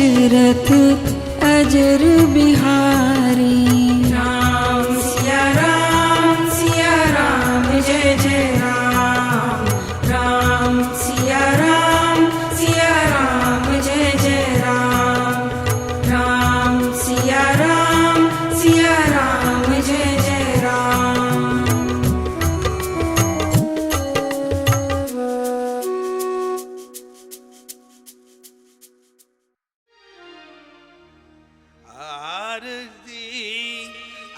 दशरथ अजर बिहारी। राम सिया राम जय जय राम। राम सिया राम जय जय राम। राम सिया राम जय जय राम। आरती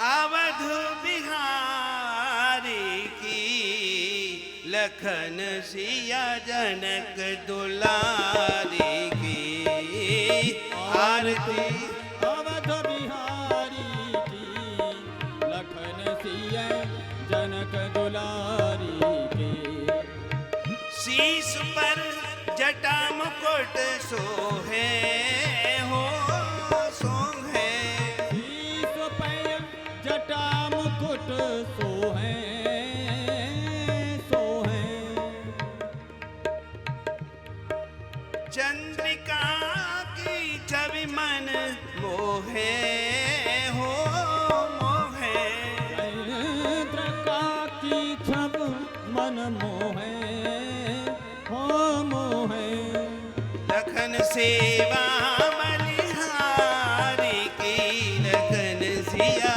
अवध बिहारी की, लखन सिया जनक दुलारी की। आरती अवध बिहारी की, लखन सिया जनक दुलारी की। शीश पर जटा मुकुट सोहे हो सोहे। शीश पर जटा मुकुट सोहे सोहे। चंद्रिका की छवि मन मोहे हो मोहे। चंद्रिका की छब मन मोहे हो मोहे। लखन सेवा बलिहारी की, लखन सिया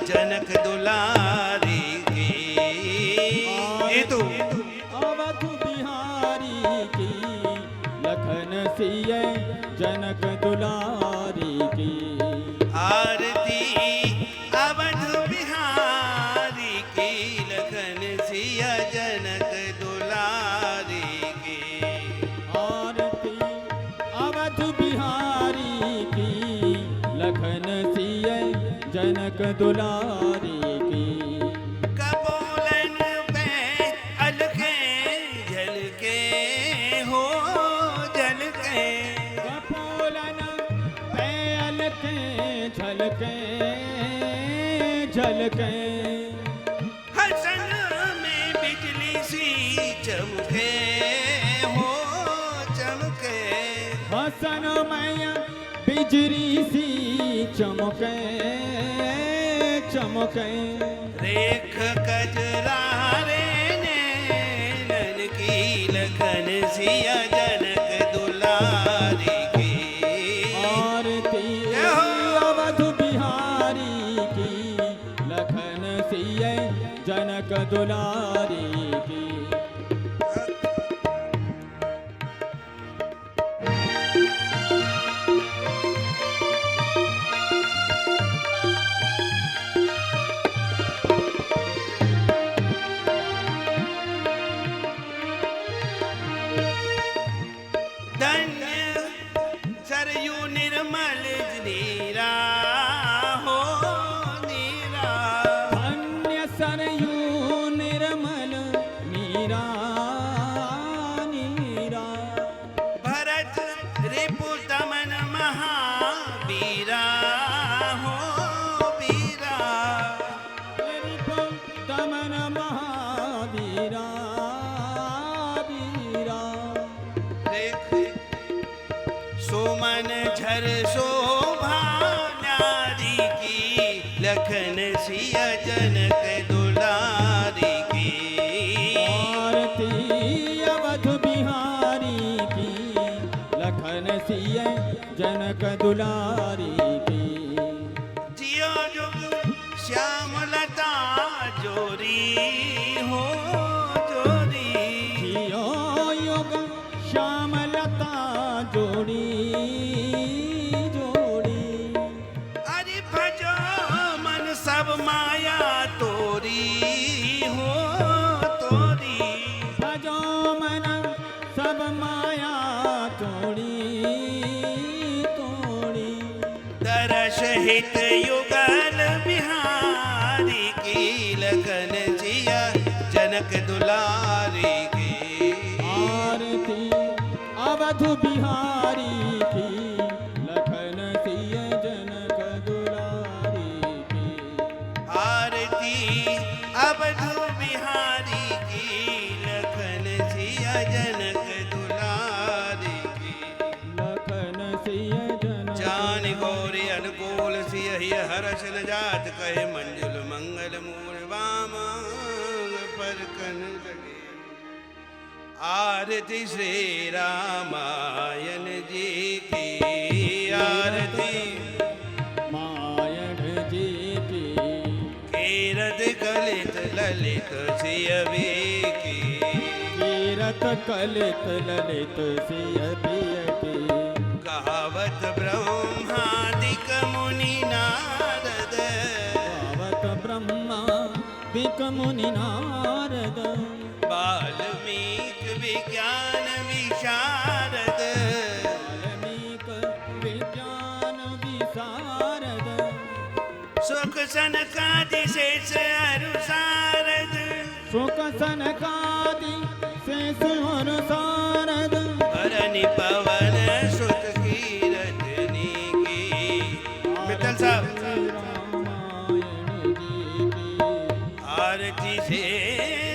जनक दुलारी की। ये तो अवध बिहारी की, लखन सिया जनक दुलारी की। आरती अवध बिहारी की, लखन सिया जनक दुलारी की। आरती अवध बिहारी की, लखन सिया जनक दुलारी की। कपोलन पे अलके झलके हो झलके। कपोलन पैल के झलके झलके। हसन में बिजली सी चमके हो चमके। हसन मैया बिजली सी चमके चमके। रेख कजरारे नैनन की, लखन सिया जनक दुलारी की। आरती अवध बिहारी की, लखन सिया जनक दुलारी की। धन्य सरयू निर्मल नीरा हो नीरा। धन्य सरयू निर्मल नीरा नीरा। भरत रिपु दमन महावीरा हो वीरा। रिपु दमन महावीरा वीरा। देख सोमन झर शोभा नारी की, लखन सिया जनक दुलारी की। आरती अवध बिहारी की, लखन सिया जनक दुलारी की। जियो जुग श्यामलता जोरी हो जोरी। जियो युग श्यामलता जोड़ी जोड़ी। अरे भजो मन सब माया तोरी हो तोरी। भजो मन सब माया तोड़ी तोड़ी। दरस हित युगल बिहारी की, लखन जिया जनक दुलारी की। आरती अवध बिहारी की, लखन सिया जनक दुलारी की। आरती अवध बिहारी की, लखन सिया जनक दुलारी की। लखन सिया जनक कही हर्ष न जात कहे मंजुल मंगल मूल वाम पर कन लगे। आरती श्री रामायण जी की आरती मायण जी की कीरत कलित ललित सियवी की कीरत कलित ललित सिय की कहावत ब्रह्मादिक मुनि नारद कहावत ब्रह्मादिक मुनि नारद वाल्मीक विज्ञान विशारद वाल्मीक विज्ञान विशारद सुख सनकादि शेष अनुसारद सुख सनकादि शेष अनुसारद भरनि पवन सुत कीरतनी की। मित्तल साहब रामायण जी की आरती से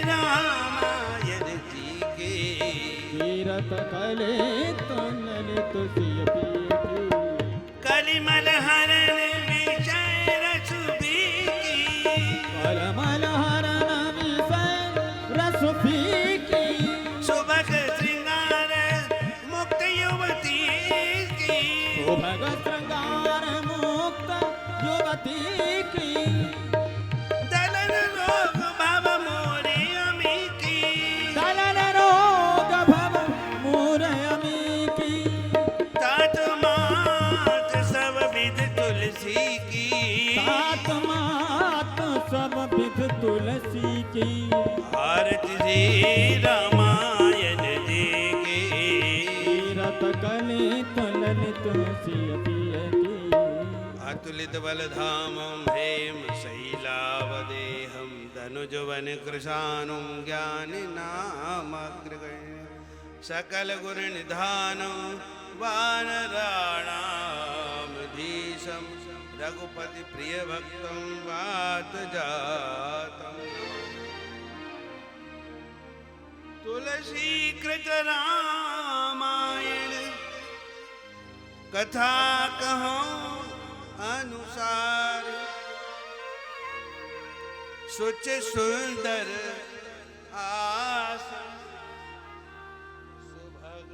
रामायण जी की कीरत कलित ललित सिय की कलिमल हरण विषय रसुभी की कलमल हरण विषय रस फीकी सुभग श्रृंगार मुक्त युवती की सुभग श्रृंगार मुक्त युवती की दलन रोग भव मोरे अमी की दलन रोग भव मूरयमी की तात मात सब विध तुलसी की तात मात सब विध तुलसी की आरती श्री रामायण जी की कीरत कलित ललित सिय की अतुलित बलधामं हेम शैलावदेहं धनुजवन कृशानुं ज्ञानिनामग्रगण्यं सकल गुण निधानं वानराणामधीशं रघुपति प्रिय भक्तं वात जातं तुलसी कृत रामायण कथा कहूँ अनुसार सुच सुंदर आसन सुभग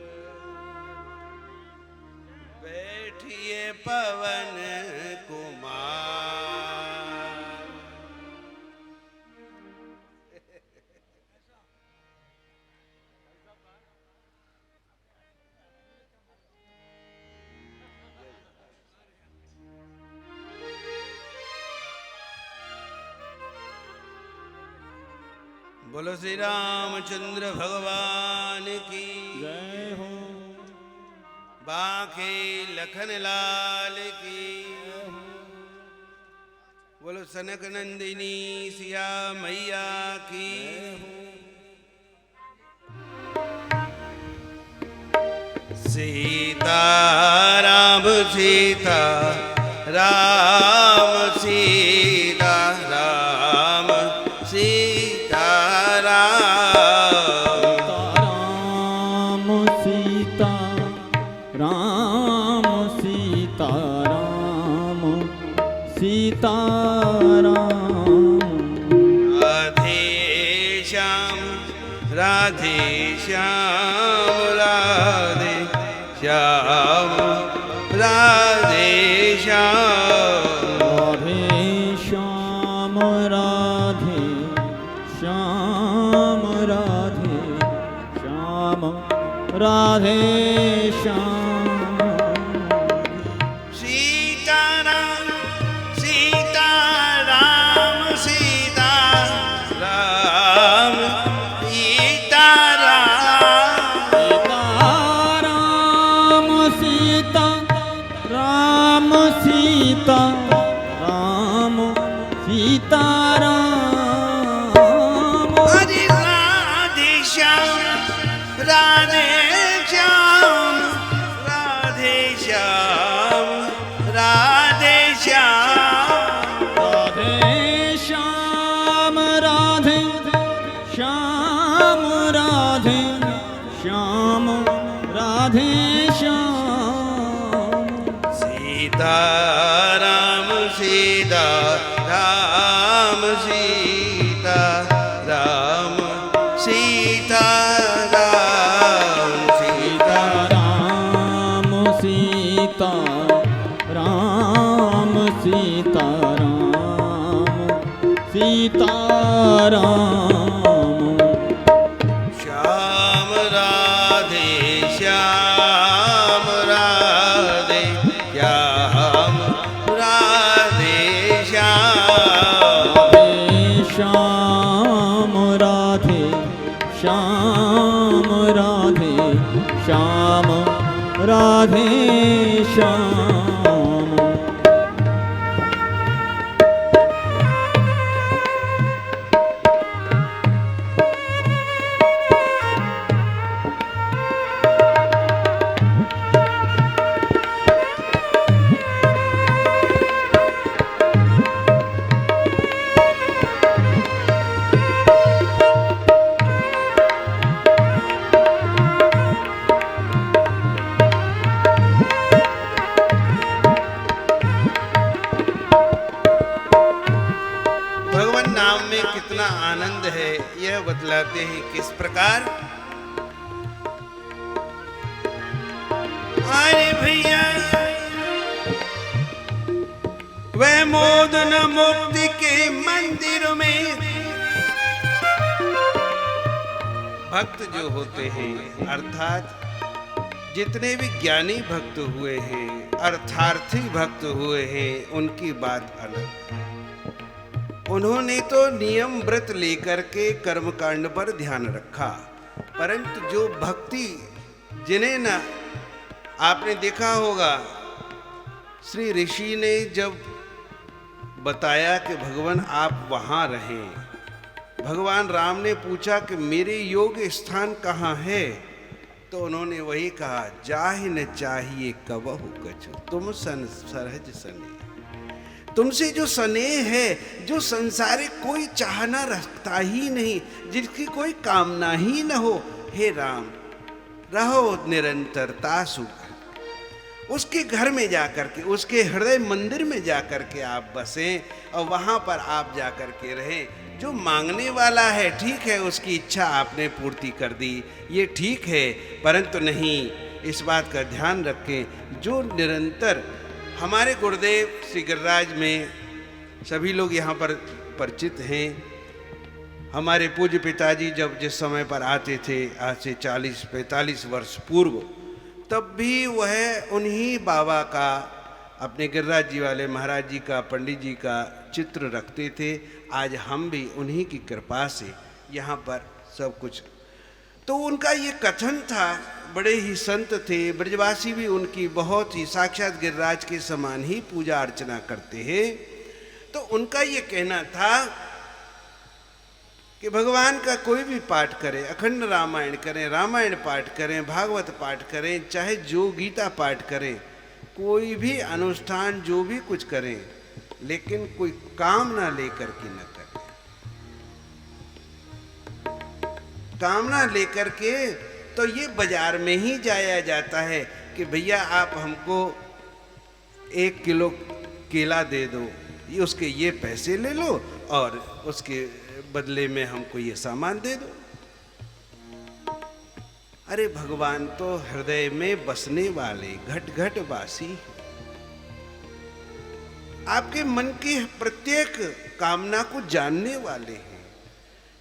बैठिए पवन कुमार। बोलो श्री रामचंद्र भगवान की जय हो बांके लखन लाल की बोलो सनक नंदिनी सिया मैया की सीता राम सीता राम सीता राम सीता राम सीता राम सीता राम सीता राम राधे श्याम राधे श्याम राधे श्याम राधे श्याम राधे श्याम राधे श्याम राधे श्याम सीताराम सीताराम सीताराम सीताराम सीता राम सीता राम सीता राम हरि राधे श्याम राधे श्याम राधे श्याम राधे श्याम राधे श्याम राधे श्याम राधे श्याम राधे श्याम सीताराम सीता राम सीता राम सीता राम सीता राम सीता राम सीता राम सीता राम श्याम राधे श्याम राधे श्याम राधे श्याम श्याम राधे श्याम राधे श्याम राधे श्याम भगवान नाम में कितना आनंद है यह बतलाते हैं किस प्रकार। अरे भैया वह मोदन मुक्ति के मंदिर में भक्त जो होते हैं अर्थात जितने भी ज्ञानी भक्त हुए हैं अर्थार्थी भक्त हुए हैं उनकी बात अलग। उन्होंने तो नियम व्रत लेकर के कर्मकांड पर ध्यान रखा, परंतु जो भक्ति जिन्हें न आपने देखा होगा श्री ऋषि ने जब बताया कि भगवान आप वहां रहें, भगवान राम ने पूछा कि मेरे योग स्थान कहाँ है, तो उन्होंने वही कहा जाहि न चाहिए कबहु कछु तुम सन सहज सने। तुमसे जो स्नेह है, जो संसारिक कोई चाहना रखता ही नहीं, जिसकी कोई कामना ही न हो, हे राम रहो निरंतरता सुख। उसके घर में जाकर के, उसके हृदय मंदिर में जाकर के आप बसें और वहां पर आप जाकर के रहें। जो मांगने वाला है ठीक है, उसकी इच्छा आपने पूर्ति कर दी, ये ठीक है, परंतु नहीं इस बात का ध्यान रखें जो निरंतर हमारे गुरुदेव श्री गिरिराज में सभी लोग यहाँ पर परिचित हैं। हमारे पूज्य पिताजी जब जिस समय पर आते थे आज से 40-45 वर्ष पूर्व, तब भी वह उन्हीं बाबा का, अपने गिरिराज जी वाले महाराज जी का, पंडित जी का चित्र रखते थे। आज हम भी उन्हीं की कृपा से यहाँ पर सब कुछ। तो उनका ये कथन था, बड़े ही संत थे, ब्रजवासी भी उनकी बहुत ही साक्षात गिरिराज के समान ही पूजा अर्चना करते हैं। तो उनका ये कहना था कि भगवान का कोई भी पाठ करें, अखंड रामायण करें, रामायण पाठ करें, भागवत पाठ करें, चाहे जो गीता पाठ करें, कोई भी अनुष्ठान जो भी कुछ करें, लेकिन कोई कामना लेकर के न करें। कामना लेकर के तो ये बाजार में ही जाया जाता है कि भैया आप हमको 1 किलो केला दे दो, ये उसके ये पैसे ले लो और उसके बदले में हमको ये सामान दे दो। अरे भगवान तो हृदय में बसने वाले घट घट वासी, आपके मन की प्रत्येक कामना को जानने वाले हैं।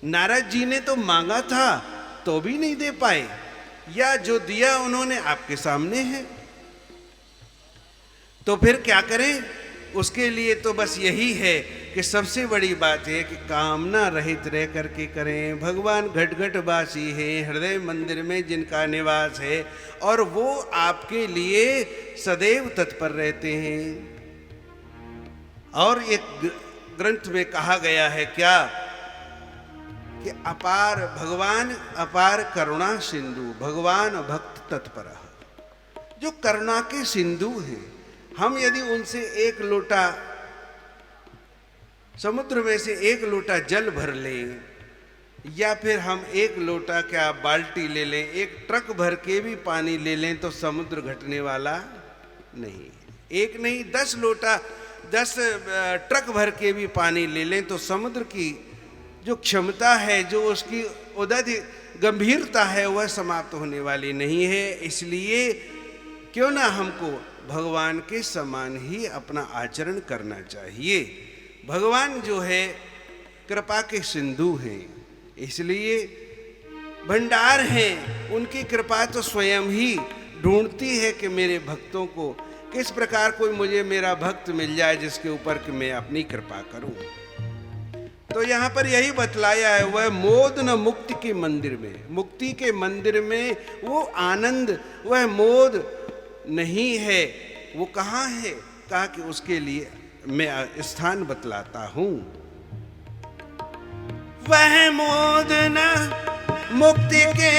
नारद जी ने तो मांगा था तो भी नहीं दे पाए, या जो दिया उन्होंने आपके सामने है, तो फिर क्या करें? उसके लिए तो बस यही है कि सबसे बड़ी बात है कि कामना रहित रह करके करें। भगवान घट घट वासी है, हृदय मंदिर में जिनका निवास है, और वो आपके लिए सदैव तत्पर रहते हैं। और एक ग्रंथ में कहा गया है क्या कि अपार भगवान अपार करुणा सिंधु, भगवान भक्त तत्पर, जो करुणा के सिंधु हैं। हम यदि उनसे 1 लोटा समुद्र में से 1 लोटा जल भर लें, या फिर हम 1 लोटा क्या बाल्टी ले लें, 1 ट्रक भर के भी पानी ले लें, तो समुद्र घटने वाला नहीं। 1 नहीं 10 लोटा 10 ट्रक भर के भी पानी ले लें तो समुद्र की जो क्षमता है, जो उसकी उदय गंभीरता है, वह समाप्त होने वाली नहीं है। इसलिए क्यों ना हमको भगवान के समान ही अपना आचरण करना चाहिए। भगवान जो है कृपा के सिंधु हैं, इसलिए भंडार हैं। उनकी कृपा तो स्वयं ही ढूंढती है कि मेरे भक्तों को किस प्रकार कोई मुझे मेरा भक्त मिल जाए जिसके ऊपर कि मैं अपनी कृपा करूं। तो यहाँ पर यही बतलाया है, वह मोद न मुक्ति के मंदिर में, मुक्ति के मंदिर में वो आनंद, वह मोद नहीं है। वो कहाँ है? कहा कि उसके लिए मैं स्थान बतलाता हूं। वह मोद न मुक्ति के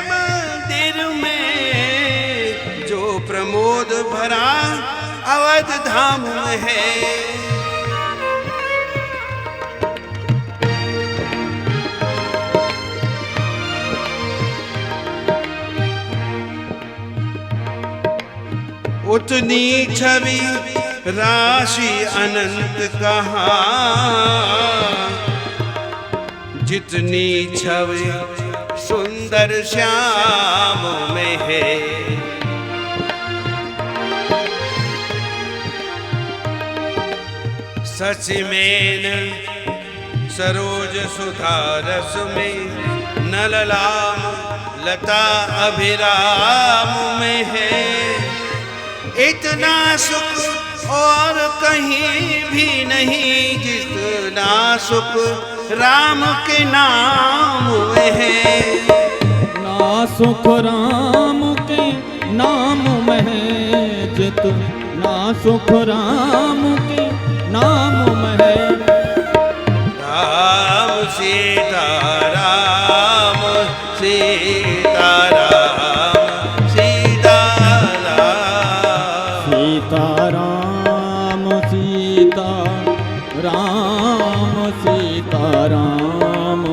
मंदिर में, जो प्रमोद भरा अवध धाम में है। उतनी छवि राशि अनंत कहाँ, जितनी छवि सुंदर श्याम में है। सच में सरोज सुधा रस में, नललाम लता अभिराम में है। इतना सुख और कहीं भी नहीं जितना सुख राम के नाम में है। ना सुख राम के नाम में है, जितना सुख राम के नाम में है। राम सीता राम सीता राम सीता राम सीता राम सीता राम सीता राम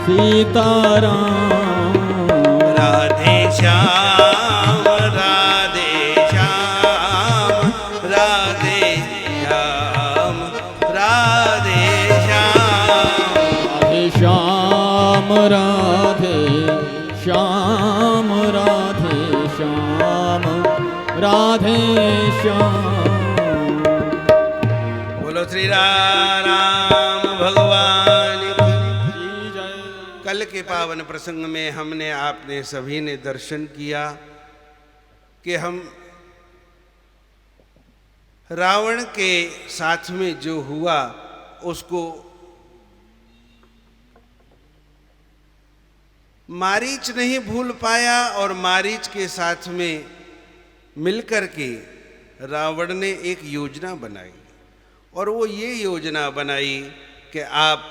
सीता राम। राधे श्याम राधे श्याम राधे श्याम राधे श्याम राधे श्याम राधे श्याम राधे श्याम। बोलो श्री राम भगवान की जय। कल के पावन प्रसंग में हमने आपने सभी ने दर्शन किया कि हम रावण के साथ में जो हुआ उसको मारीच नहीं भूल पाया, और मारीच के साथ में मिलकर के रावण ने एक योजना बनाई, और वो ये योजना बनाई कि आप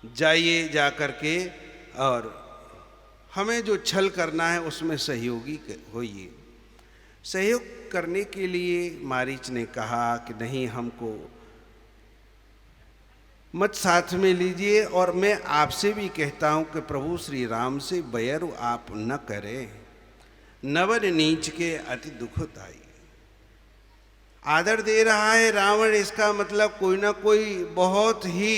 जाइए जा कर के और हमें जो छल करना है उसमें सहयोगी होइए। सहयोग करने के लिए मारीच ने कहा कि नहीं, हमको मत साथ में लीजिए, और मैं आपसे भी कहता हूं कि प्रभु श्री राम से बैर आप न करें। नवन नीच के अति दुखदाई। आदर दे रहा है रावण, इसका मतलब कोई ना कोई बहुत ही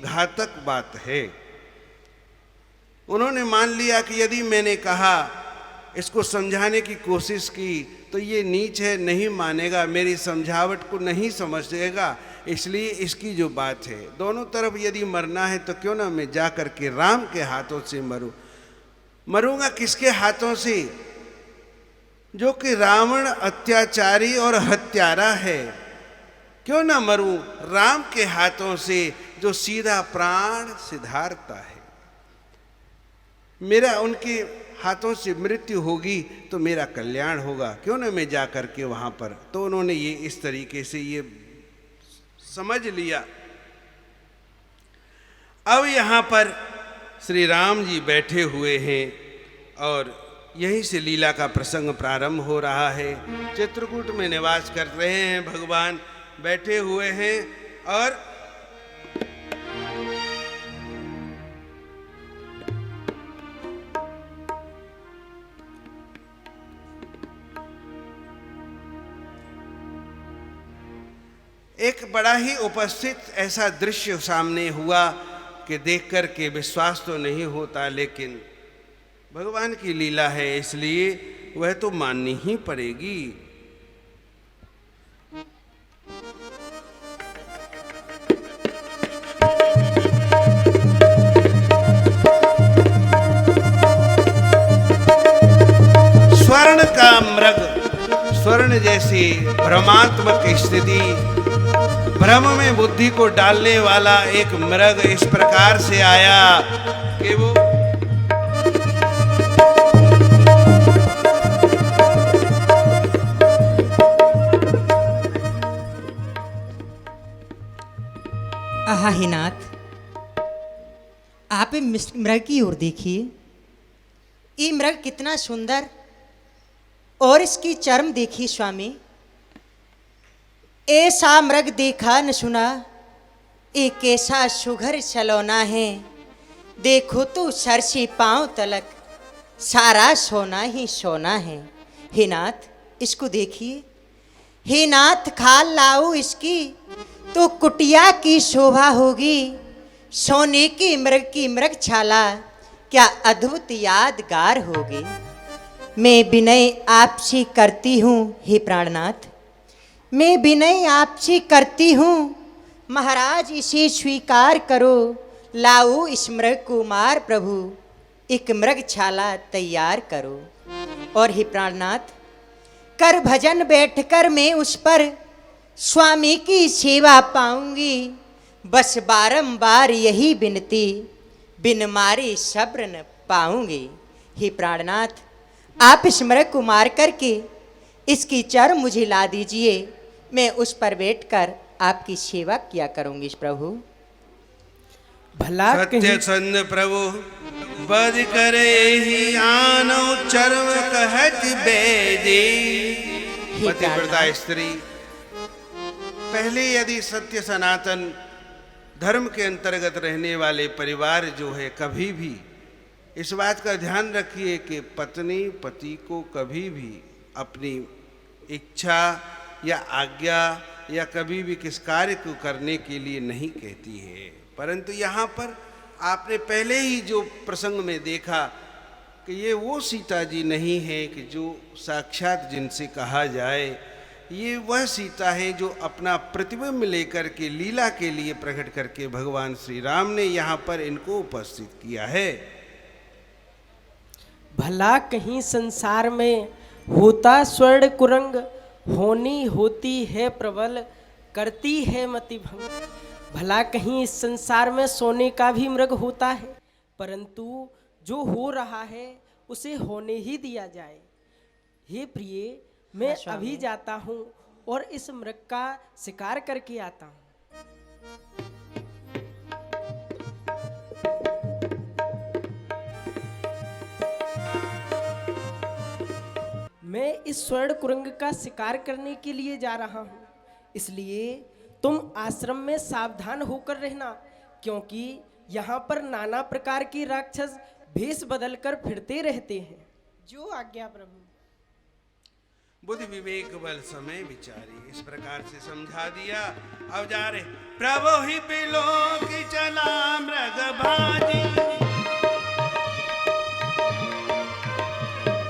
घातक बात है। उन्होंने मान लिया कि यदि मैंने कहा, इसको समझाने की कोशिश की, तो ये नीच है, नहीं मानेगा, मेरी समझावट को नहीं समझेगा, इसलिए इसकी जो बात है, दोनों तरफ यदि मरना है तो क्यों ना मैं जा कर के राम के हाथों से मरूं। मरूंगा किसके हाथों से? जो कि रावण अत्याचारी और हत्यारा है। क्यों ना मरूं राम के हाथों से, जो सीधा प्राण सिधारता है। मेरा उनके हाथों से मृत्यु होगी तो मेरा कल्याण होगा, क्यों ना मैं जा कर के वहां पर। तो उन्होंने ये इस तरीके से ये समझ लिया। अब यहाँ पर श्री राम जी बैठे हुए हैं और यहीं से लीला का प्रसंग प्रारंभ हो रहा है। चित्रकूट में निवास कर रहे हैं भगवान, बैठे हुए हैं और एक बड़ा ही उपस्थित ऐसा दृश्य सामने हुआ कि देख कर के विश्वास तो नहीं होता, लेकिन भगवान की लीला है इसलिए वह तो माननी ही पड़ेगी। स्वर्ण का मृग, स्वर्ण जैसी भ्रमात्मक स्थिति, भ्रम में बुद्धि को डालने वाला एक मृग इस प्रकार से आया कि वो आहा हे नाथ, आप मृग की ओर देखिए। ये मृग कितना सुंदर, और इसकी चर्म देखिए स्वामी। ऐसा मृग देखा न सुना, एक ऐसा सुघर सलोना है। देखो तो सर से पांव तलक सारा सोना ही सोना है। हे नाथ इसको देखिए। हे नाथ खाल लाओ इसकी तो कुटिया की शोभा होगी। सोने की मृग छाला क्या अद्भुत यादगार होगी। मैं विनय आपसे करती हूँ हे प्राणनाथ, मैं विनय आपसे करती हूँ। महाराज इसे स्वीकार करो, लाओ इस मृग को मार प्रभु, एक मृग छाला तैयार करो। और हे प्राणनाथ, कर भजन बैठकर मैं उस पर स्वामी की सेवा पाऊंगी। बस बारंबार यही विनती, बिन मारे सब्र न पाऊंगी। हे प्राणनाथ, आप इस मृग को मार करके इसकी चर्म मुझे ला दीजिए, मैं उस पर बैठकर आपकी सेवा किया करूंगी प्रभु। भला सत्य संद प्रभु बद करे ही आनो चर्म कहत बेदी। पतिव्रता स्त्री पहले यदि सत्य सनातन धर्म के अंतर्गत रहने वाले परिवार जो है, कभी भी इस बात का ध्यान रखिए कि पत्नी पति को कभी भी अपनी इच्छा या आज्ञा या कभी भी किस कार्य को करने के लिए नहीं कहती है। परंतु यहाँ पर आपने पहले ही जो प्रसंग में देखा कि ये वो सीता जी नहीं है कि जो साक्षात जिनसे कहा जाए, ये वह सीता है जो अपना प्रतिबिंब लेकर के लीला के लिए प्रकट करके भगवान श्री राम ने यहाँ पर इनको उपस्थित किया है। भला कहीं संसार में होता स्वर्ण कुरंग, होनी होती है प्रबल, करती है मति भंग। भला कहीं इस संसार में सोने का भी मृग होता है, परंतु जो हो रहा है उसे होने ही दिया जाए। हे प्रिय, मैं अभी जाता हूँ और इस मृग का शिकार करके आता हूँ। मैं इस स्वर्ण कुरंग का शिकार करने के लिए जा रहा हूँ, इसलिए तुम आश्रम में सावधान होकर रहना, क्योंकि यहाँ पर नाना प्रकार के राक्षस भेष बदलकर फिरते रहते हैं। जो आज्ञा प्रभु। बुद्धि विवेक बल समय विचारी, इस प्रकार से समझा दिया। अब जा रहे प्रभु ही बिलो की चला मृग भाजी,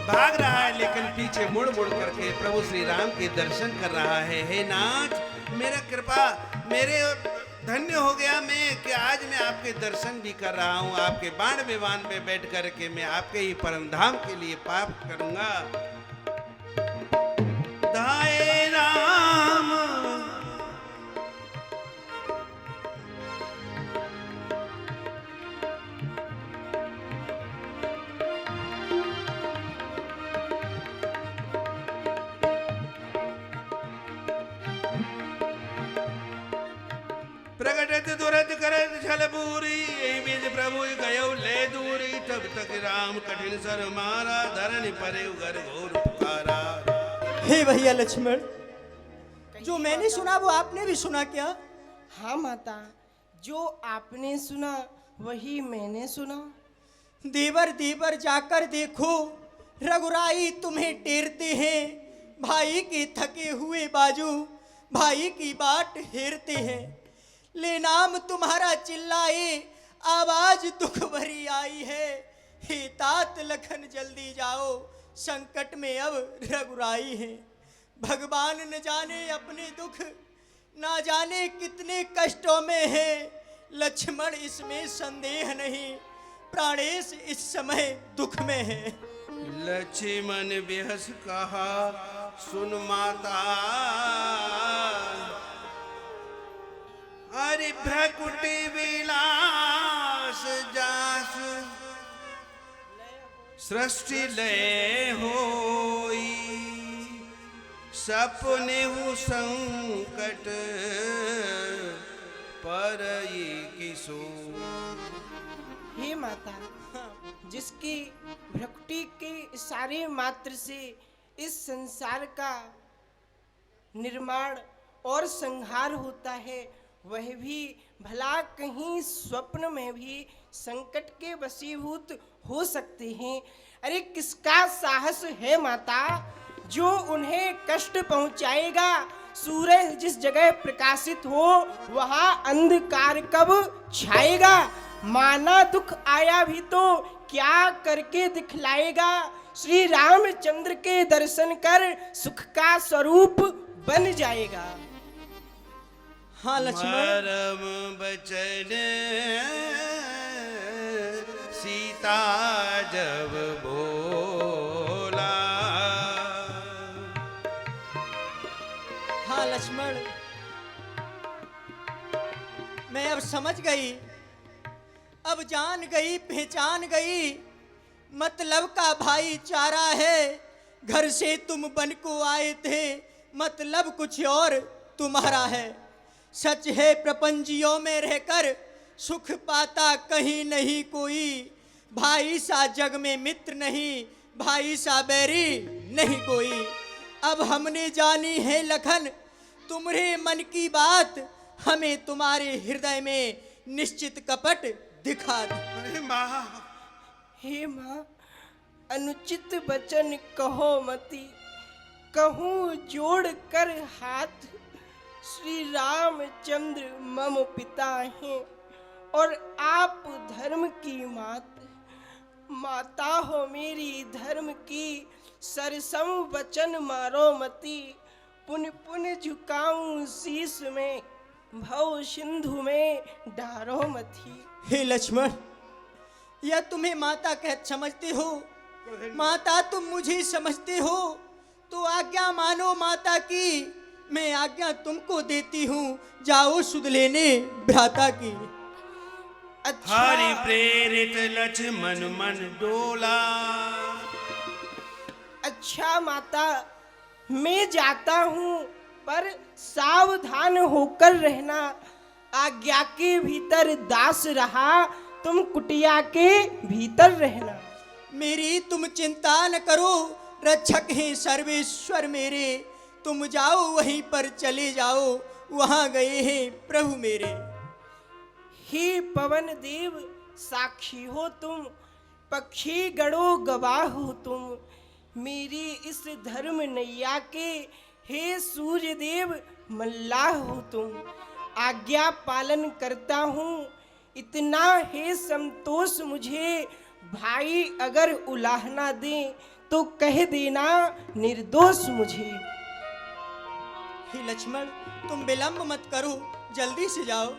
भाग रहा है लेकिन पीछे मुड़ मुड़ करके प्रभु श्री राम के दर्शन कर रहा है। हे नाथ, मेरा कृपा, मेरे धन्य हो गया मैं कि आज मैं आपके दर्शन भी कर रहा हूँ। आपके बाण विमान में बैठ करके मैं आपके ही परम धाम के लिए पाप करूंगा। धाये राम प्रगटत दुरत करत छल पूरी, यही बीज प्रभु गयो ले दूरी। तब तक राम कठिन सर मारा, धरनी परे उगर घोर पुकारा। हे भैया लक्ष्मण, जो मैंने सुना वो आपने भी सुना क्या? हाँ माता, जो आपने सुना वही मैंने सुना। देवर देवर जाकर देखो, रघुराई तुम्हें टेरते हैं। भाई के थके हुए बाजू भाई की बाट हेरते हैं। ले नाम तुम्हारा चिल्लाए, आवाज दुख भरी आई है। हे तात लखन जल्दी जाओ, संकट में अब रघुराई है। भगवान न जाने अपने दुख, ना जाने कितने कष्टों में है। लक्ष्मण इसमें संदेह नहीं, प्राणेश इस समय दुख में है। लक्ष्मण बेहस कहा सुन माता, अरे भ्रकुटी विलास जास सृष्टि लय होई, सपने हु संकट पर किसो। हे माता, जिसकी भ्रकुटी के इशारे मात्र से इस संसार का निर्माण और संहार होता है, वह भी भला कहीं स्वप्न में भी संकट के वशीभूत हो सकते हैं। अरे किसका साहस है माता जो उन्हें कष्ट पहुंचाएगा। सूरज जिस जगह प्रकाशित हो वहां अंधकार कब छाएगा। माना दुख आया भी तो क्या करके दिखलाएगा। श्री रामचंद्र के दर्शन कर सुख का स्वरूप बन जाएगा। हाँ लक्ष्मण, मरम बचन सीता जब बोला। हाँ लक्ष्मण, मैं अब समझ गई, अब जान गई, पहचान गई। मतलब का भाईचारा है। घर से तुम बन को आए थे, मतलब कुछ और तुम्हारा है। सच है प्रपंचियों में रहकर सुख पाता कहीं नहीं कोई। भाई सा जग में मित्र नहीं, भाई सा बैरी नहीं कोई। अब हमने जानी है लखन तुम्हारे मन की बात, हमें तुम्हारे हृदय में निश्चित कपट दिखा दे। अरे माँ, हे माँ, अनुचित वचन कहो मती, कहूँ जोड़ कर हाथ। श्री रामचंद्र मम पिता हैं और आप धर्म की मात। माता हो मेरी धर्म की, सरसम वचन मारो मती। पुन पुन झुकाऊं शीस में, भव सिंधु में डारो मथी। हे लक्ष्मण, या तुम्हें माता कह समझते हो? माता तुम मुझे समझते हो तो आज्ञा मानो माता की। मैं आज्ञा तुमको देती हूँ, जाओ सुध लेने भ्राता की। हरि प्रेरित लक्ष्मण मन डोला। अच्छा माता, मैं जाता हूँ, पर सावधान होकर रहना। आज्ञा के भीतर दास रहा, तुम कुटिया के भीतर रहना। मेरी तुम चिंता न करो, रक्षक हैं सर्वेश्वर मेरे। तुम जाओ वहीं पर चले जाओ, वहां गए हैं प्रभु मेरे। हे पवन देव साक्षी हो तुम, पक्षी गणो गवाह हो तुम। मेरी इस धर्म नैया के हे सूर्य देव मल्लाह हो तुम। आज्ञा पालन करता हूँ इतना हे संतोष मुझे। भाई अगर उलाहना दे तो कह देना निर्दोष मुझे। हे लक्ष्मण, तुम विलंब मत करो, जल्दी से जाओ।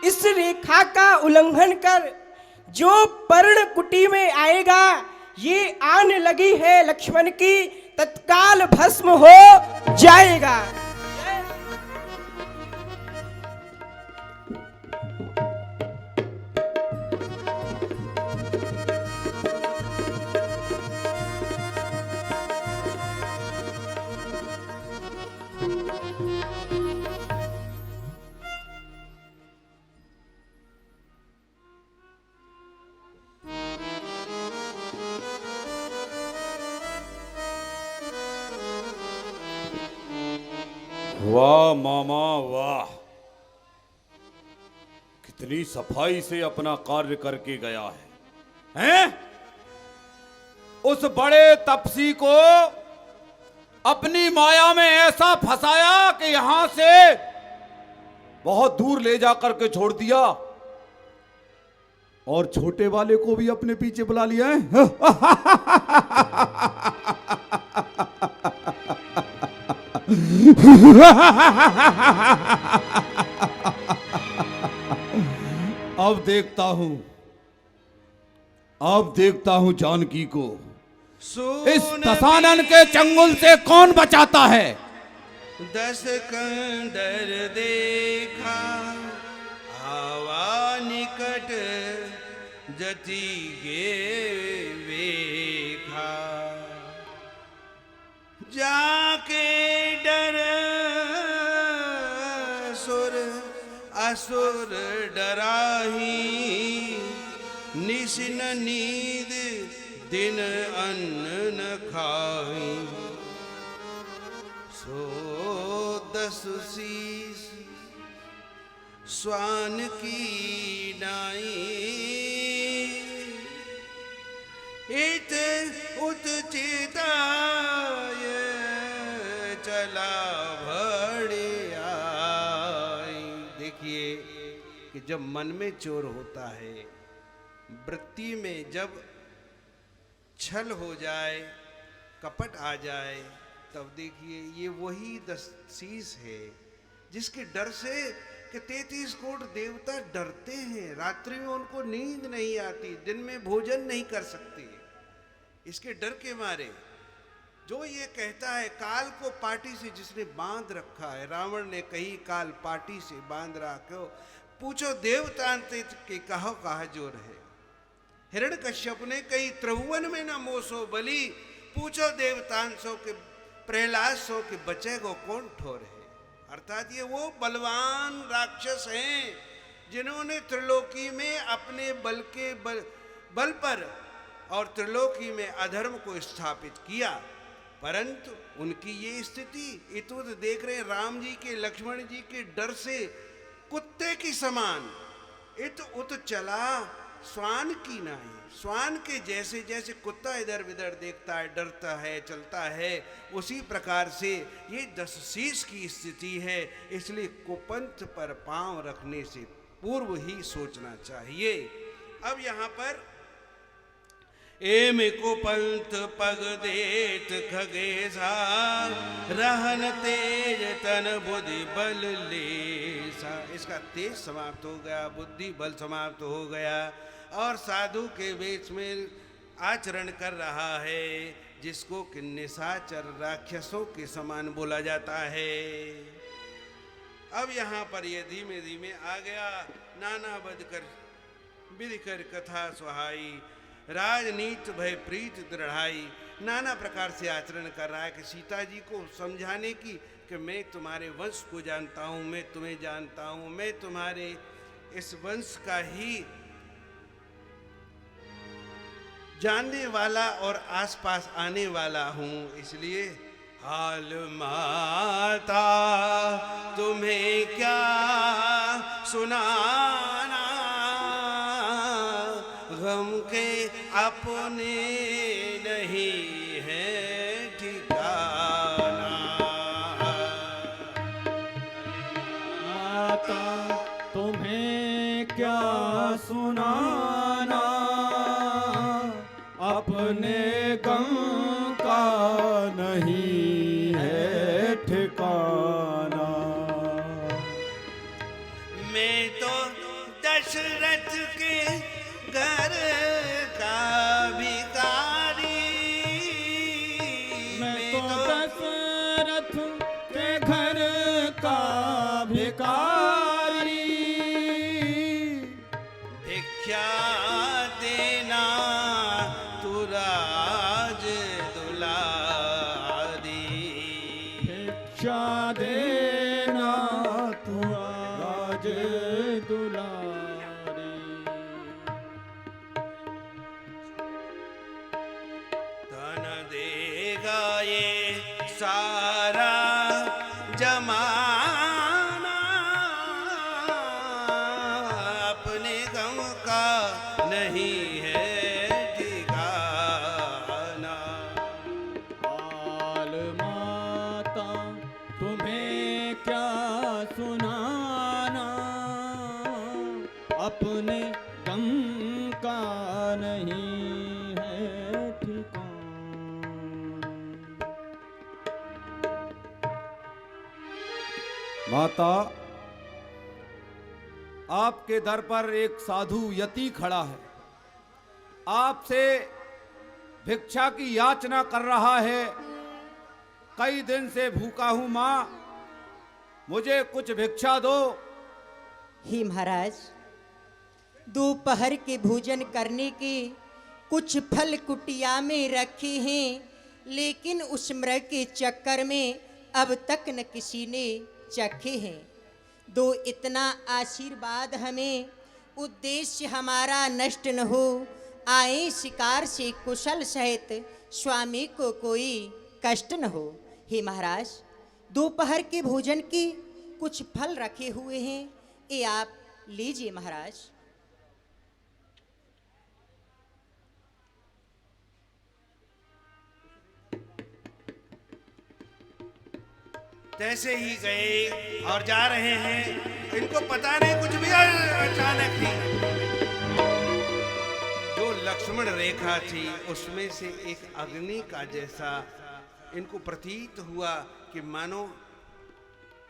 इस रेखा का उल्लंघन कर जो पर्ण कुटी में आएगा, ये आन लगी है लक्ष्मण की, तत्काल भस्म हो जाएगा। वाह मामा वाह, कितनी सफाई से अपना कार्य करके गया है। हैं? उस बड़े तपसी को अपनी माया में ऐसा फंसाया कि यहां से बहुत दूर ले जाकर के छोड़ दिया और छोटे वाले को भी अपने पीछे बुला लिया है। अब देखता हूं जानकी को इस दशानन के चंगुल से कौन बचाता है। 10 कंदर देखा आवा निकट जति गे वेखा जाके डर सुर असुर डराही निशिन नींद दिन अन्न न खाई सो 10 शीस स्वान की नाई इत उत चिताय चला भड़िया। देखिए कि जब मन में चोर होता है, वृत्ति में जब छल हो जाए, कपट आ जाए, तब देखिए ये वही 10 शीस है जिसके डर से कि 33 कोट देवता डरते हैं। रात्रि में उनको नींद नहीं आती, दिन में भोजन नहीं कर सकते, इसके डर के मारे। जो ये कहता है काल को पाटी से जिसने बांध रखा है, रावण ने कही काल पाटी से बांध रहा, क्यों पूछो देवतांत्रिक के कहो कहा जोर है। हिरण्यकश्यप ने कही त्रिभुवन में न मोसो बलि, पूछो देवतांशों के प्रहलाद सो के बचे को कौन ठोर है। अर्थात ये वो बलवान राक्षस हैं जिन्होंने त्रिलोकी में अपने बल के बल पर और त्रिलोकी में अधर्म को स्थापित किया, परंतु उनकी ये स्थिति इतुद देख रहे राम जी के लक्ष्मण जी के डर से कुत्ते की समान इत उत चला स्वान की नाई। स्वान के जैसे जैसे कुत्ता इधर उधर देखता है, डरता है, चलता है, उसी प्रकार से ये 10 शीस की स्थिति है। इसलिए कुपंथ पर पांव रखने से पूर्व ही सोचना चाहिए। अब यहाँ पर एम कुपंथ पग देत खगेसा रहन तेज तन बुद्धि बल लेसा। इसका तेज समाप्त हो गया, बुद्धि बल समाप्त हो गया और साधु के वेश में आचरण कर रहा है, जिसको कि निशाचर राक्षसों के समान बोला जाता है। अब यहाँ पर ये धीमे धीमे आ गया। नाना बद कर विधि कर कथा सुहाई, राजनीत भय प्रीत दृढ़ाई। नाना प्रकार से आचरण कर रहा है कि सीता जी को समझाने की कि मैं तुम्हारे वंश को जानता हूँ, मैं तुम्हें जानता हूँ, मैं तुम्हारे इस वंश का ही जानने वाला और आसपास आने वाला हूँ। इसलिए हाल माता तुम्हें क्या सुनाना, गम के अपने नहीं है ठिकाना। माता तुम्हें क्या सुनाना, अपने गम का नहीं है ठिकाना। मैं तो दशरथ के घर का भिखारी, मैं तो दशरथ के घर का भिखारी। भिक्षा देना तू राज दुलारी, भिक्षा देना तू राज दुलारी। धन देगा ये सारा जमाना, अपने गम का नहीं है ठिकाना। अपने गम का नहीं है ठिकाना। माता, आपके दर पर एक साधु यति खड़ा है, आपसे भिक्षा की याचना कर रहा है। कई दिन से भूखा हूं मां, मुझे कुछ भिक्षा दो। ही महाराज, दोपहर के भोजन करने के कुछ फल कुटिया में रखे हैं, लेकिन उस मृग के चक्कर में अब तक न किसी ने चखे हैं। दो इतना आशीर्वाद हमें, उद्देश्य हमारा नष्ट न हो। आए शिकार से कुशल सहित, स्वामी को कोई कष्ट न हो। हे महाराज, दोपहर के भोजन के कुछ फल रखे हुए हैं, ये आप लीजिए महाराज। तैसे ही गए और जा रहे हैं, इनको पता नहीं कुछ भी अचानक ही जो लक्ष्मण रेखा थी उसमें से एक अग्नि का जैसा इनको प्रतीत हुआ कि मानो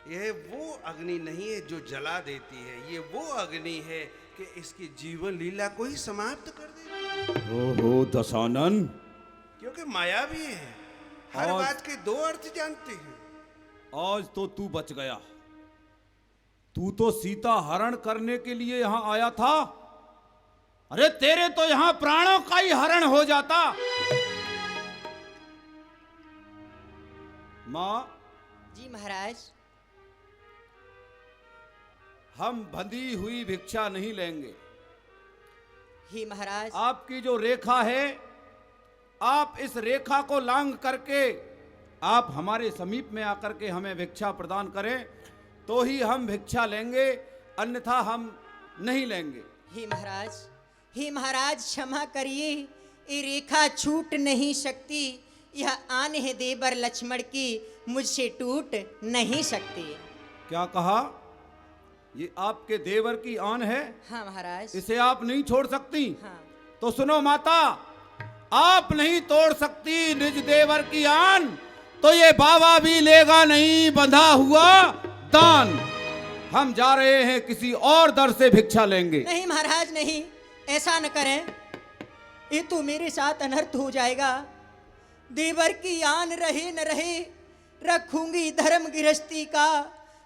यह वो अग्नि नहीं है जो जला देती है, ये वो अग्नि है कि इसकी जीवन लीला को ही समाप्त कर देती। ओहो दशानन, क्योंकि माया भी है, हर और- बात के दो अर्थ जानती है। आज तो तू बच गया। तू तो सीता हरण करने के लिए यहां आया था। अरे तेरे तो यहां प्राणों का ही हरण हो जाता। मां, जी महाराज। हम बंधी हुई भिक्षा नहीं लेंगे। ही महाराज, आपकी जो रेखा है, आप इस रेखा को लांघ करके आप हमारे समीप में आकर के हमें भिक्षा प्रदान करें तो ही हम भिक्षा लेंगे, अन्यथा हम नहीं लेंगे। हे महाराज, हे महाराज क्षमा करिए, ये रेखा छूट नहीं सकती। यह आन है देवर लक्ष्मण की, मुझसे टूट नहीं सकती। क्या कहा? ये आपके देवर की आन है, हाँ महाराज। इसे आप नहीं छोड़ सकती। हाँ। तो सुनो माता, आप नहीं तोड़ सकती निज देवर की आन, तो ये बाबा भी लेगा नहीं बंधा हुआ दान। हम जा रहे हैं, किसी और दर से भिक्षा लेंगे। नहीं महाराज नहीं, ऐसा न करें, ये तो मेरे साथ अनर्थ हो जाएगा। देवर की आन रहे न रहे, रखूंगी धर्म गृहस्थी का।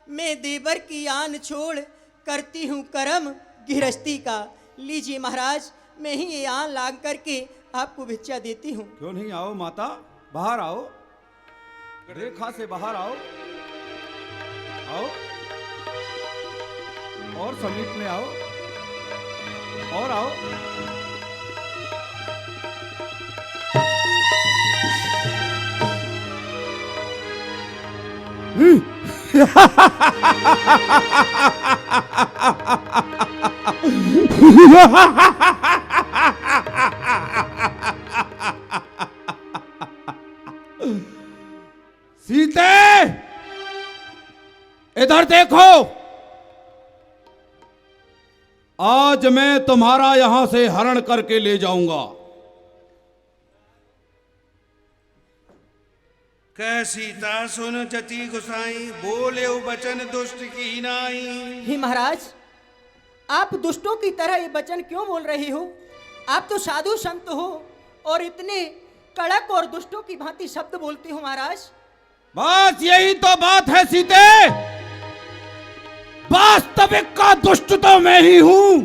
मैं देवर की आन छोड़ करती हूँ कर्म गृहस्थी का। लीजिए महाराज, मैं ही ये आन लाग करके आपको भिक्षा देती हूँ। क्यों नहीं आओ माता, बाहर आओ, रेखा से बाहर आओ, आओ और समीप में आओ, और आओ। सीते, इधर देखो, आज मैं तुम्हारा यहां से हरण करके ले जाऊंगा। कह सीता सुन जति गुसाई, बोले बचन दुष्ट की नाई। हे महाराज, आप दुष्टों की तरह ये वचन क्यों बोल रहे हो? आप तो साधु संत हो और इतने कड़क और दुष्टों की भांति शब्द बोलते हो महाराज। बस यही तो बात है सीते, वास्तविक का दुष्ट तो मैं ही हूं।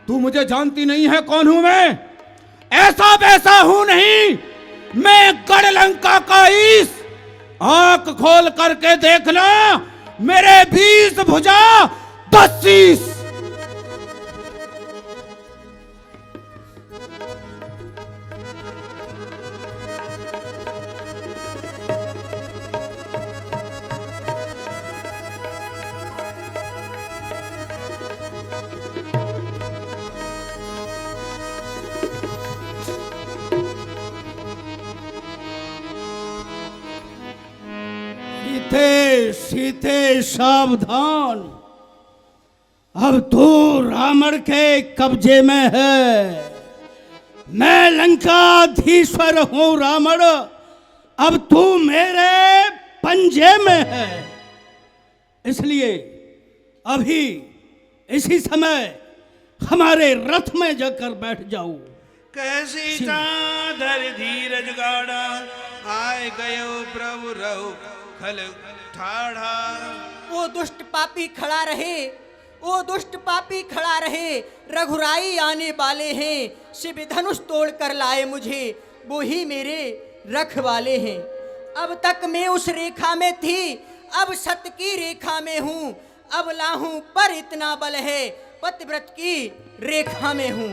तू मुझे जानती नहीं है कौन हूं मैं? ऐसा वैसा हूं नहीं, मैं गढ़ लंका का ईश। आंख खोल करके देखना, मेरे 20 भुजा 10 शीश। सीते सीते सावधान, अब तू रावण के कब्जे में है। मैं लंकाधीश्वर हूं रावण, अब तू मेरे पंजे में है। इसलिए अभी इसी समय हमारे रथ में जाकर बैठ जाओ। कैसी धर धीरज गाड़ा, आए गयो प्रभु रहो खल ठाढ़ा। वो दुष्ट पापी खड़ा रहे, वो दुष्ट पापी खड़ा रहे, रघुराई आने वाले हैं। शिव धनुष तोड़ कर लाए मुझे, वो ही मेरे रखवाले हैं। अब तक मैं उस रेखा में थी, अब सत की रेखा में हूँ। अब लाहूं पर इतना बल है, पतिव्रत की रेखा में हूँ।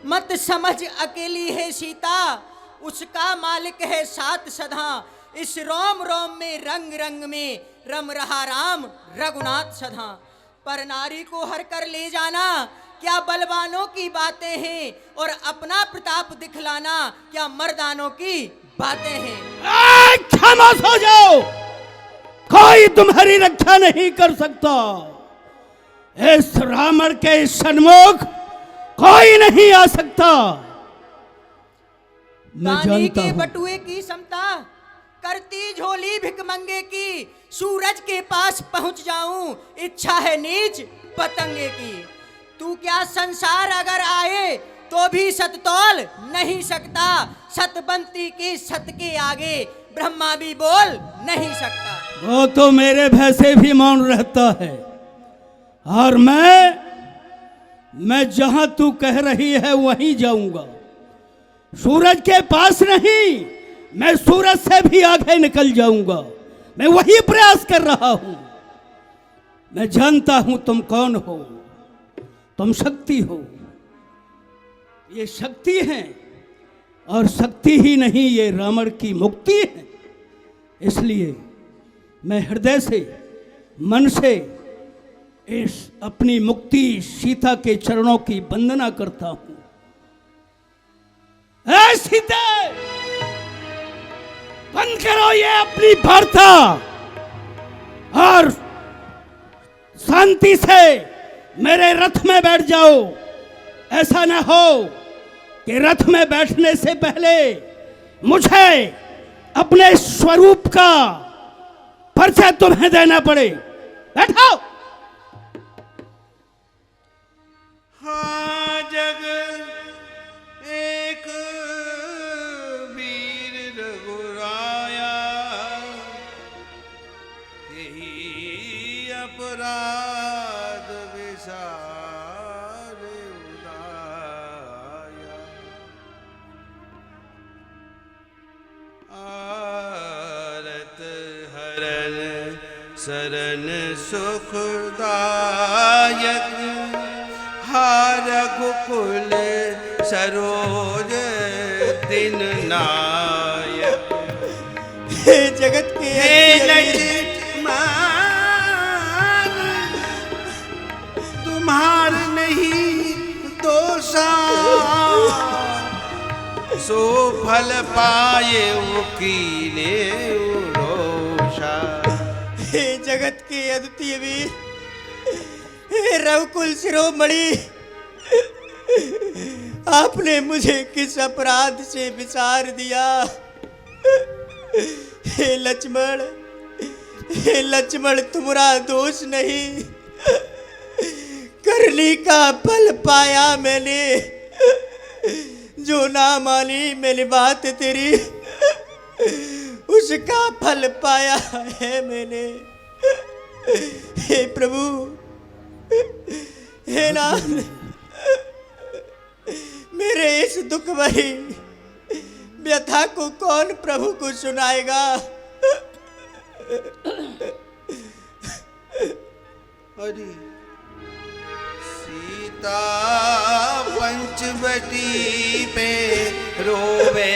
मत समझ अकेली है सीता, उसका मालिक है सात सदा। इस रोम रोम में रंग रंग में रम रहा राम रघुनाथ सदा। पर नारी को हर कर ले जाना क्या बलवानों की बातें हैं, और अपना प्रताप दिखलाना क्या मर्दानों की बातें हैं। खामोश हो जाओ, कोई तुम्हारी रक्षा नहीं कर सकता। इस रावण के सन्मुख कोई नहीं आ सकता। मैं दानी जानता के हूं बटुए की समता, करती झोली भिकमंगे की। सूरज के पास पहुंच जाऊं, इच्छा है नीच पतंगे की। तू क्या संसार अगर आए तो भी सत तोल नहीं सकता। सतबंती की सत के आगे ब्रह्मा भी बोल नहीं सकता। वो तो मेरे भय से भी मौन रहता है, और मैं जहां तू कह रही है वहीं जाऊंगा। सूरज के पास नहीं, मैं सूरज से भी आगे निकल जाऊंगा। मैं वही प्रयास कर रहा हूं। मैं जानता हूं तुम कौन हो, तुम शक्ति हो। ये शक्ति है, और शक्ति ही नहीं, ये रावण की मुक्ति है। इसलिए मैं हृदय से, मन से इस अपनी मुक्ति सीता के चरणों की वंदना करता हूं। ऐ सीता, बंद करो ये अपनी वार्ता, और शांति से मेरे रथ में बैठ जाओ। ऐसा ना हो कि रथ में बैठने से पहले मुझे अपने स्वरूप का परिचय तुम्हें देना पड़े। बैठो। हाँ जग एक वीर रघुराया, यही अपराध विसार उदाया। आरत हरन शरण सुखदायक, रघुकुल सरोज दिन नायक। हे जगत के लक्ष्मण तुम्हार नहीं दोषा, सो फल पाए कीने रोषा। हे जगत के अद्वितीय वीर, हे रघुकुल शिरोमणि, आपने मुझे किस अपराध से विसार दिया। हे लक्ष्मण, हे लक्ष्मण, तुम्हारा दोष नहीं, करनी का फल पाया मैंने। जो ना मानी मैंने बात तेरी, उसका फल पाया है मैंने। हे प्रभु, हे नाथ, मेरे इस दुख भरी व्यथा को कौन प्रभु को सुनाएगा। अरे सीता पंचवटी पे रोवे,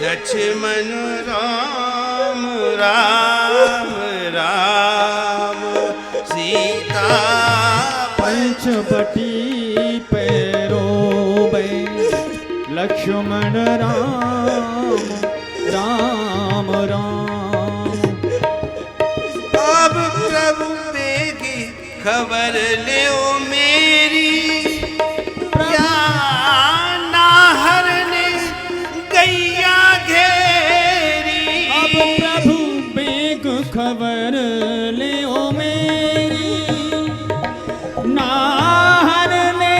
लक्ष्मण राम राम राम। सीता पंचवटी पे रोवे, लक्ष्मण राम राम राम। अब प्रभु बेगी खबर ले ओ मेरी, या नाहर ने गैया घेरी। अब प्रभु बेग खबर ले ओ मेरी, नाहर ने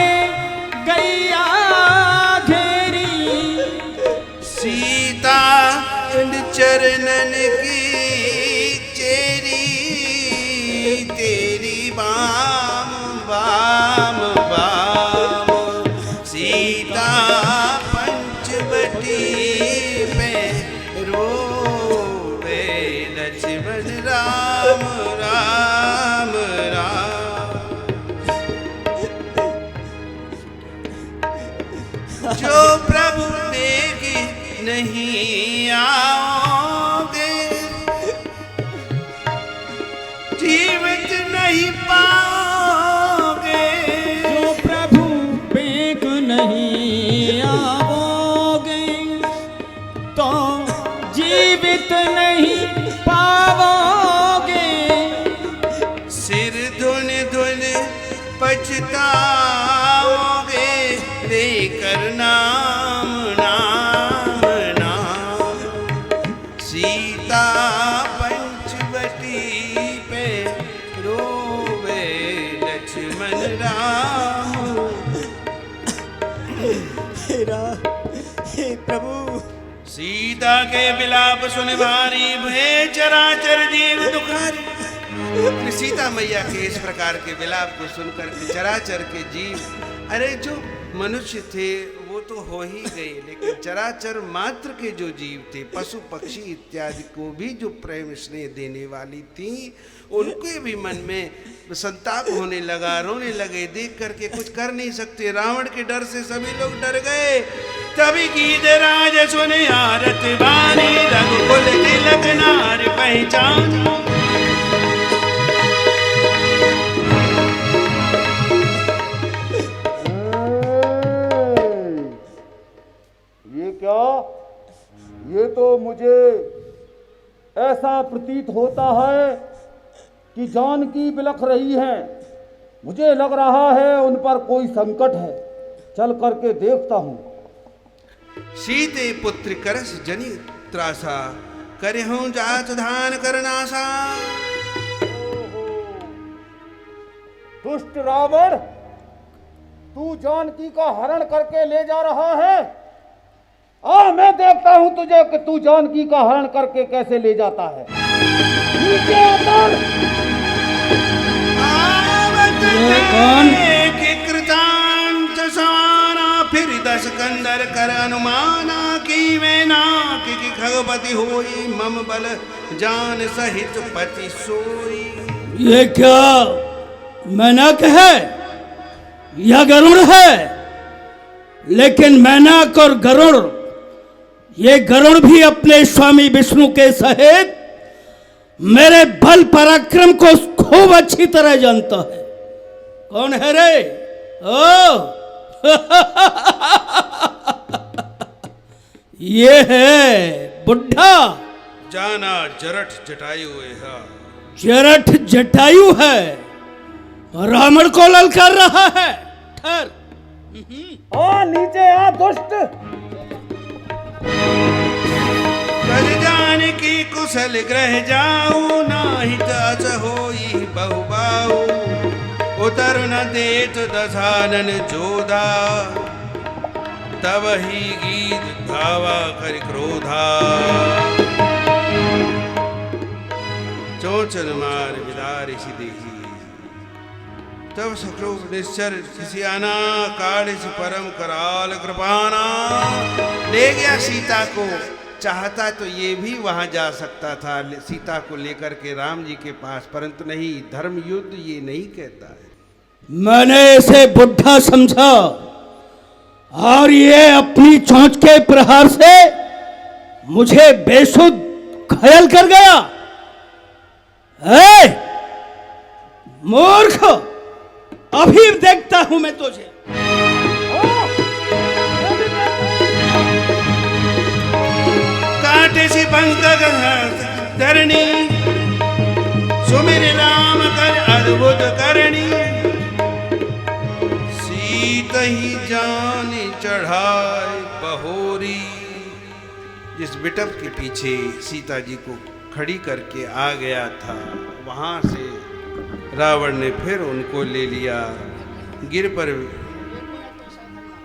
गैया घेरी। सीता चरणन की चेरी, तेरी बाम बाम बाम। सीता पंचवटी पे रोवे, लक्ष्मण राम राम राम। जो प्रभु देगी नहीं आओगे, जीवित नहीं पाओगे। जो प्रभु बेग नहीं आओगे, तो जीवित नहीं पाओगे। सिर धुन धुन पछताओगे, लेकर नाम नाम नाम। सीता पंचवटी पे रोवे, लक्ष्मण राम। हे प्रभु, सीता के विलाप सुन भारी भय, चराचर जीव दुखारी। सीता मैया के इस प्रकार के विलाप को सुनकर के चराचर के जीव, अरे जो मनुष्य थे वो तो हो ही गए, लेकिन चराचर मात्र के जो जीव थे, पशु पक्षी इत्यादि को भी जो प्रेम स्नेह देने वाली थी, उनके भी मन में संताप होने लगा, रोने लगे। देख करके कुछ कर नहीं सकते, रावण के डर से सभी लोग डर गए। तभी गीत राज सुने आरत बानी, रघुकुल तिलक नार पहचान। क्या? ये तो मुझे ऐसा प्रतीत होता है कि जानकी बिलख रही हैं। मुझे लग रहा है उन पर कोई संकट है। चल करके देखता हूँ। सीते पुत्र करस जनि त्रासा, करहूं जात धान करनासा। दुष्ट रावण, तू जानकी का हरण करके ले जा रहा है। मैं देखता हूं तुझे कि तू जानकी का हरण करके कैसे ले जाता है। नीचे उतर। ये कौन? कृतांत सवाना, फिर 10 कंदर कर अनुमाना। की मैं नाक की खगपति होई, मम बल जान सहित पति सोई। ये क्या मैनाक है या गरुड़ है? लेकिन मैनाक और गरुड़, ये गरुड़ भी अपने स्वामी विष्णु के सहित मेरे बल पराक्रम को खूब अच्छी तरह जानता है। कौन है रे? ओ ये है बुढ़ा। जाना जरठ जटायु है। जरठ जटायु है, रावण को ललकार रहा है। ठहर। नीचे आ दुष्ट। बल जानकी कुशल ग्रह जाऊ, नाहित अस होई बहुबाऊ। उतर न देत दशानन जोधा, तब ही गीत धावा कर क्रोधा। चोचन मार विदारिश देही, तब सक्रोध निश्चर खिसियाना। कालिस परम कराल कृपाना। ले गया सीता को। चाहता तो ये भी वहां जा सकता था सीता को लेकर के राम जी के पास, परंतु नहीं, धर्म युद्ध ये नहीं कहता है। मैंने इसे बुढ़ा समझा और ये अपनी चोंच के प्रहार से मुझे बेसुध घायल कर गया। ए, मूर्ख, अभी देखता हूं मैं तुझे। काटे सी पंख धरणी, सुमिर राम कर अद्भुत करणी, सीत ही जान चढ़ाए बहोरी। जिस बिटप के पीछे सीता जी को खड़ी करके आ गया था, वहां से रावण ने फिर उनको ले लिया। गिर पर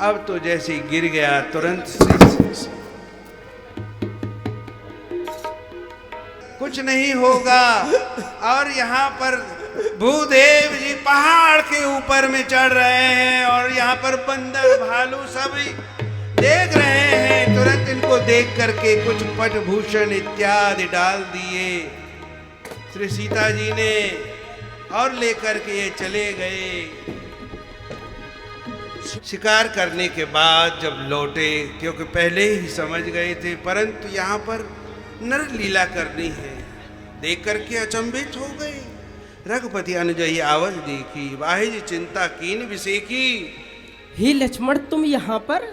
अब तो जैसे ही गिर गया तुरंत से कुछ नहीं होगा। और यहाँ पर भूदेव जी पहाड़ के ऊपर में चढ़ रहे हैं और यहाँ पर बंदर भालू सभी देख रहे हैं। तुरंत इनको देख करके कुछ पटभूषण इत्यादि डाल दिए श्री सीता जी ने और लेकर के ये चले गए। शिकार करने के बाद जब लौटे, क्योंकि पहले ही समझ गए थे, परंतु यहाँ पर नर लीला करनी है, देख करके अचंभित हो गए। रघुपति अनुजयी आवल देखी, वाहिज चिंता कीन विसेकी। हे लक्ष्मण, तुम यहाँ पर?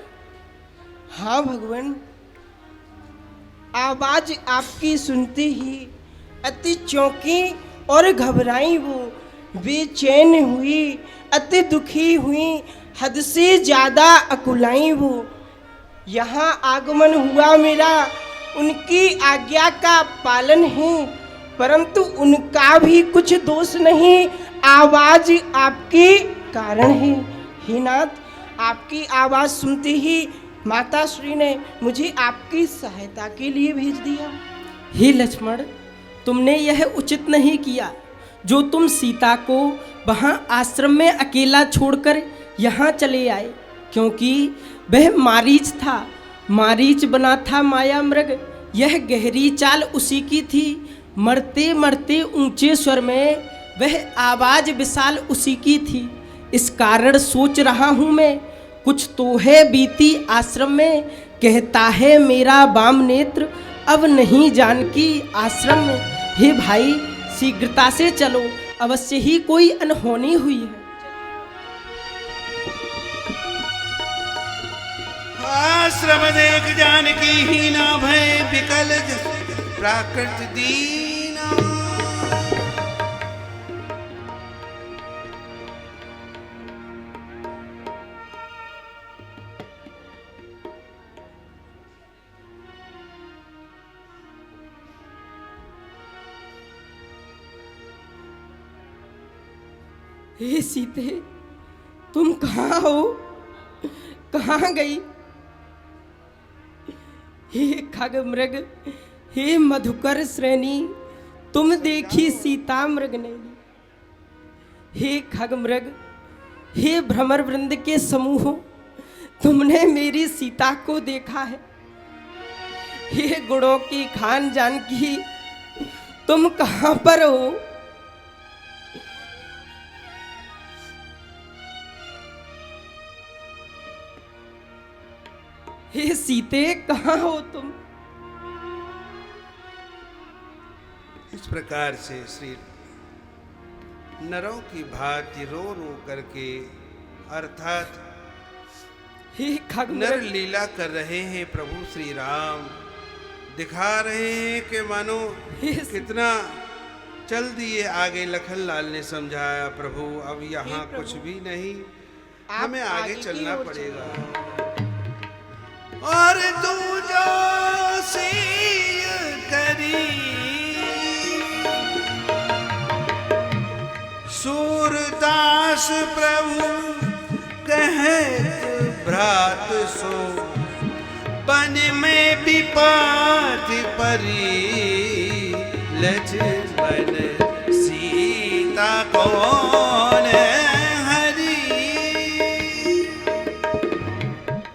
हाँ भगवान, आवाज आपकी सुनते ही अति चौंकी और घबराई, वो बेचैन हुई, अति दुखी हुई, हद से ज्यादा अकुलाई। वो यहाँ आगमन हुआ मेरा उनकी आज्ञा का पालन है, परंतु उनका भी कुछ दोष नहीं, आवाज आपके कारण है। हे नाथ, आपकी आवाज सुनते ही माता श्री ने मुझे आपकी सहायता के लिए भेज दिया। हे लक्ष्मण, तुमने यह उचित नहीं किया जो तुम सीता को वहाँ आश्रम में अकेला छोड़कर यहाँ चले आए, क्योंकि वह मारीच था, मारीच बना था माया मृग। यह गहरी चाल उसी की थी, मरते मरते ऊंचे स्वर में वह आवाज विशाल उसी की थी। इस कारण सोच रहा हूँ मैं, कुछ तो है बीती आश्रम में, कहता है मेरा वाम नेत्र अब नहीं जानकी आश्रम में। हे भाई, शीघ्रता से चलो, अवश्य ही कोई अनहोनी हुई है। आश्रम देख जानकी ही ना भय विकल प्राकृत दीना। हे सीते, तुम कहाँ हो? कहाँ गई? हे खग मृग, हे मधुकर श्रेणी, तुम देखी सीता मृग ने। हे खग मृग, हे भ्रमर वृंद के समूह, तुमने मेरी सीता को देखा है। हे गुणों की खान जानकी, तुम कहाँ पर हो? हे सीते, कहाँ हो तुम? इस प्रकार से श्री नरों की भांति रो रो करके, अर्थात हे खग नर लीला कर रहे हैं प्रभु श्री राम। दिखा रहे हैं कि मानो कितना चल दिए आगे। लखन लाल ने समझाया, प्रभु अब यहाँ कुछ भी नहीं, हमें आगे चलना पड़ेगा। और तू जो सीय करी सूरदास प्रभु कहत भ्रात सो, बन में विपात परी लक्ष्मण सीता कौन हरी।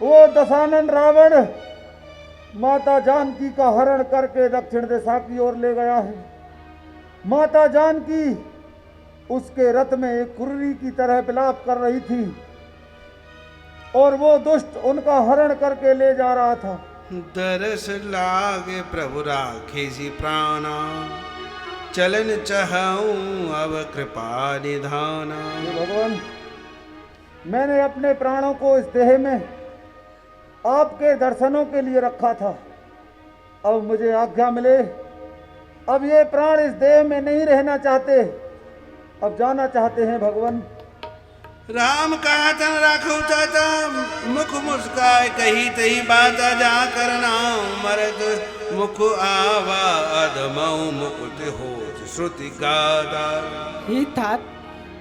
वो दशानन रावण माता जानकी का हरण करके दक्षिण दिशा की ओर ले गया है। माता जानकी उसके रथ में एक कुर्री की तरह विलाप कर रही थी और वो दुष्ट उनका हरण करके ले जा रहा था। दरस लागे प्रभु राखे सी प्राणा, चलन चाहूं अब कृपा निधाना। भगवान, मैंने अपने प्राणों को इस देह में आपके दर्शनों के लिए रखा था, अब मुझे आज्ञा मिले, अब ये प्राण इस देह में नहीं रहना चाहते, अब जाना चाहते हैं भगवान। राम कहा तन राखो चाचा, मुख मुस्काए कही तही बात जा करना, मरद मुख आवा अधमऊ मुकुट हो श्रुति गादा। हे तात,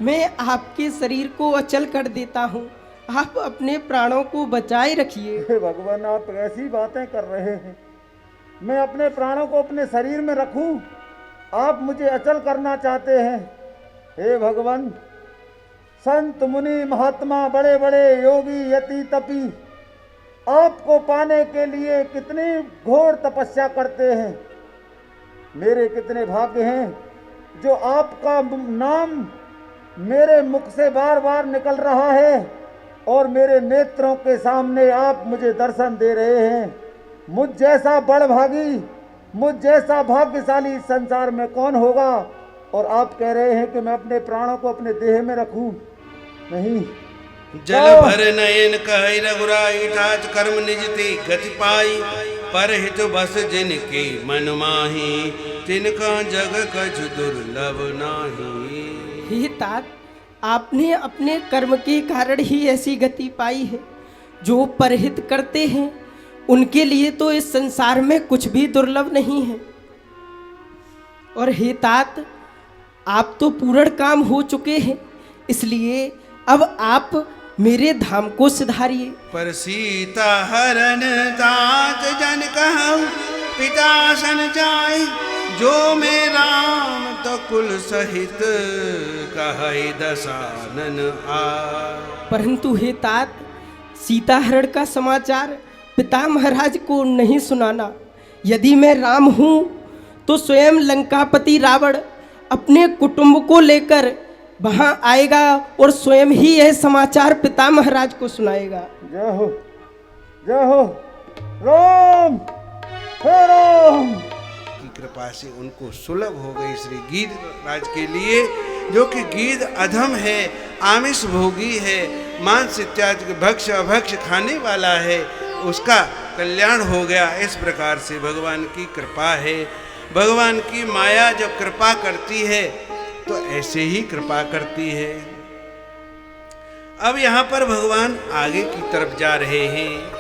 मैं आपके शरीर को अचल कर देता हूँ, आप अपने प्राणों को बचाए रखिए। हे भगवान, आप ऐसी बातें कर रहे हैं, मैं अपने प्राणों को अपने शरीर में रखूं, आप मुझे अचल करना चाहते हैं। हे भगवान, संत मुनि महात्मा बड़े बड़े योगी यति तपी आपको पाने के लिए कितनी घोर तपस्या करते हैं। मेरे कितने भाग्य हैं जो आपका नाम मेरे मुख से बार बार निकल रहा है और मेरे नेत्रों के सामने आप मुझे दर्शन दे रहे हैं। मुझ जैसा बड़भागी, मुझ जैसा भाग्यशाली इस संसार में कौन होगा? और आप कह रहे हैं कि मैं अपने प्राणों को अपने देह में रखूं? नहीं। जल भर नयन कहि रघुराई, ठाठ कर्म निज ते गति पाई, पर हित बस जिनके मन माही, तिनका जग कछु दुर्लभ नाही। हे तात, आपने अपने कर्म के कारण ही ऐसी गति पाई है। जो परहित करते हैं उनके लिए तो इस संसार में कुछ भी दुर्लभ नहीं है। और हे तात, आप तो पूर्ण काम हो चुके हैं, इसलिए अब आप मेरे धाम को सुधारिए। पर सीता हरण तात जन कहूँ, पिता सन जाय, जो मैं राम तो कुल सहित कहै दसानन आ। परंतु हे तात, सीताहरण का समाचार पिता महाराज को नहीं सुनाना। यदि मैं राम हूँ तो स्वयं लंकापति रावण अपने कुटुंब को लेकर वहां आएगा और स्वयं ही यह समाचार पिता महाराज को सुनाएगा। जय हो, जय हो राम, हे राम। की कृपा से उनको सुलभ हो गई श्री गीध राज के लिए, जो कि गीध अधम है, आमिष भोगी है, मांस इत्यादि के भक्ष अभक्ष खाने वाला है, उसका कल्याण हो गया। इस प्रकार से भगवान की कृपा है। भगवान की माया जब कृपा करती है तो ऐसे ही कृपा करती है। अब यहाँ पर भगवान आगे की तरफ जा रहे हैं।